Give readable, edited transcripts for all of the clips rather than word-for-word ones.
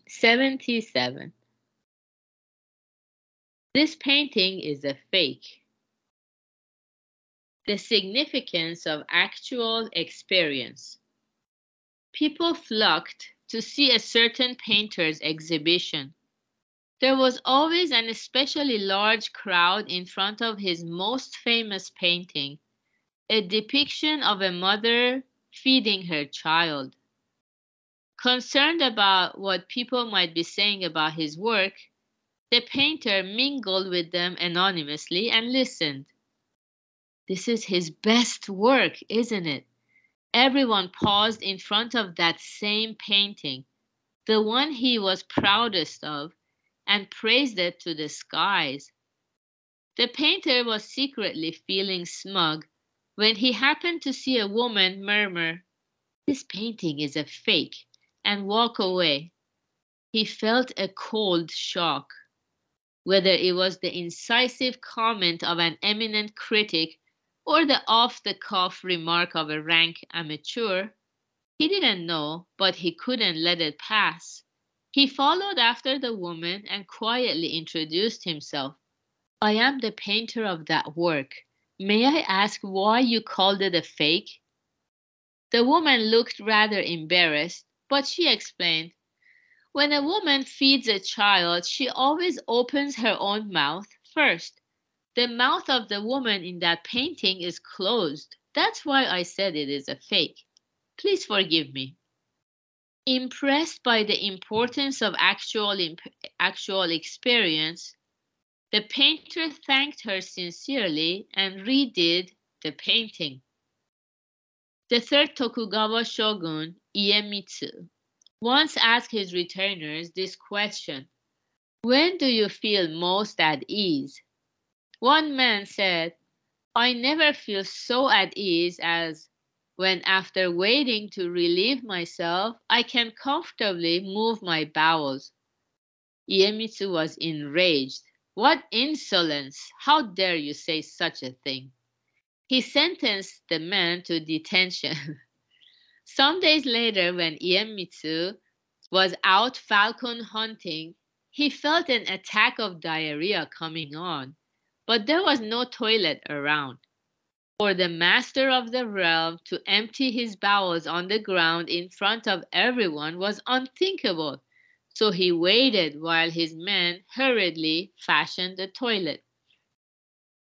77. This painting is a fake. The significance of actual experience. People flocked to see a certain painter's exhibition. There was always an especially large crowd in front of his most famous painting, a depiction of a mother feeding her child. Concerned about what people might be saying about his work, the painter mingled with them anonymously and listened. This is his best work, isn't it? Everyone paused in front of that same painting, the one he was proudest of, and praised it to the skies. The painter was secretly feeling smug when he happened to see a woman murmur, "This painting is a fake," and walk away. He felt a cold shock. Whether it was the incisive comment of an eminent critic or the off-the-cuff remark of a rank amateur, he didn't know, but he couldn't let it pass. He followed after the woman and quietly introduced himself. "I am the painter of that work. May I ask why you called it a fake?" The woman looked rather embarrassed, but she explained, "When a woman feeds a child, she always opens her own mouth first. The mouth of the woman in that painting is closed. That's why I said it is a fake. Please forgive me." Impressed by the importance of actual experience, the painter thanked her sincerely and redid the painting. The third Tokugawa shogun, Iemitsu, once asked his retainers this question: "When do you feel most at ease?" One man said, "I never feel so at ease as when, after waiting to relieve myself, I can comfortably move my bowels." Iemitsu was enraged. "What insolence! How dare you say such a thing?" He sentenced the man to detention. Some days later, when Iemitsu was out falcon hunting, he felt an attack of diarrhea coming on, but there was no toilet around. For the master of the realm to empty his bowels on the ground in front of everyone was unthinkable, so he waited while his men hurriedly fashioned the toilet.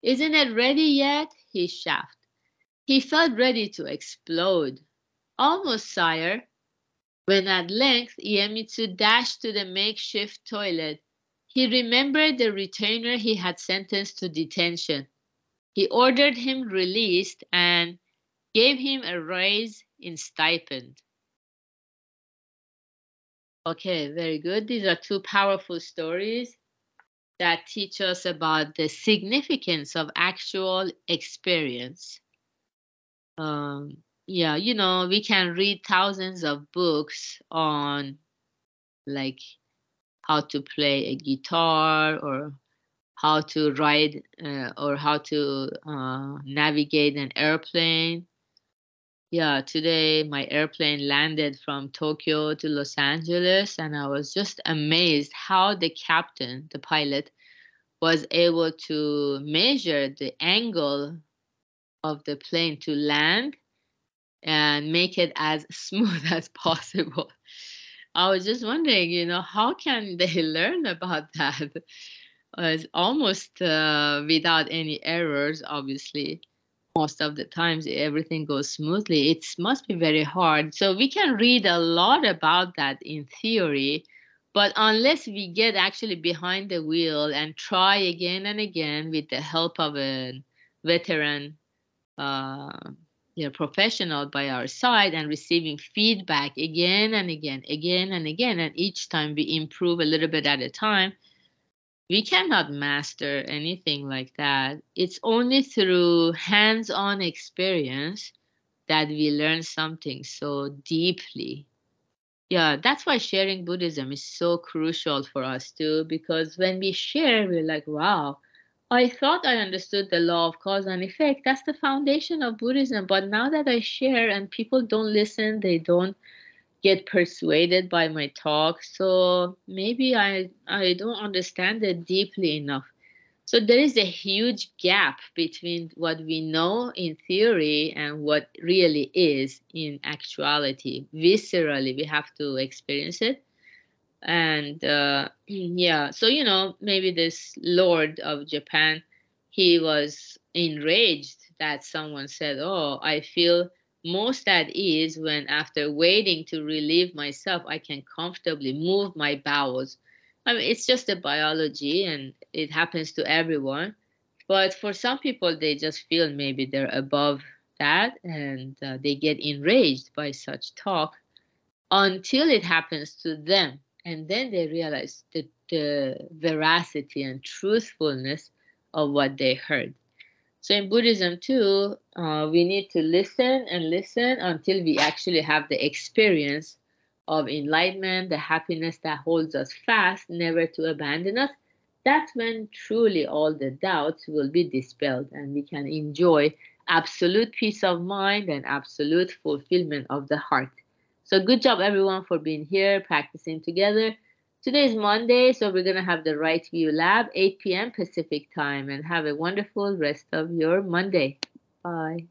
"Isn't it ready yet?" he shouted. He felt ready to explode. "Almost, sire." When at length Iemitsu dashed to the makeshift toilet, he remembered the retainer he had sentenced to detention. He ordered him released and gave him a raise in stipend. Okay, very good. These are two powerful stories that teach us about the significance of actual experience. Yeah, we can read thousands of books on like how to play a guitar or how to ride or how to navigate an airplane. Yeah, today my airplane landed from Tokyo to Los Angeles, and I was just amazed how the captain, the pilot, was able to measure the angle of the plane to land and make it as smooth as possible. I was just wondering, how can they learn about that? It's almost without any errors, obviously. Most of the times everything goes smoothly. It must be very hard. So we can read a lot about that in theory, but unless we get actually behind the wheel and try again and again with the help of a veteran uh, professional by our side and receiving feedback again and again, again and again, and each time we improve a little bit at a time, we cannot master anything like that. It's only through hands-on experience that we learn something so deeply. Yeah, that's why sharing Buddhism is so crucial for us too, because when we share, we're like, wow, I thought I understood the law of cause and effect. That's the foundation of Buddhism. But now that I share and people don't listen, they don't get persuaded by my talk. So maybe I don't understand it deeply enough. So there is a huge gap between what we know in theory and what really is in actuality. Viscerally, we have to experience it. And yeah, so maybe this lord of Japan, he was enraged that someone said, "Oh, I feel most at ease when, after waiting to relieve myself, I can comfortably move my bowels." I mean, it's just a biology and it happens to everyone. But for some people, they just feel maybe they're above that, and they get enraged by such talk until it happens to them. And then they realize the veracity and truthfulness of what they heard. So in Buddhism, too, we need to listen and listen until we actually have the experience of enlightenment, the happiness that holds us fast, never to abandon us. That's when truly all the doubts will be dispelled and we can enjoy absolute peace of mind and absolute fulfillment of the heart. So, good job, everyone, for being here, practicing together. Today is Monday, so we're going to have the Right View Lab, 8 p.m. Pacific time, and have a wonderful rest of your Monday. Bye.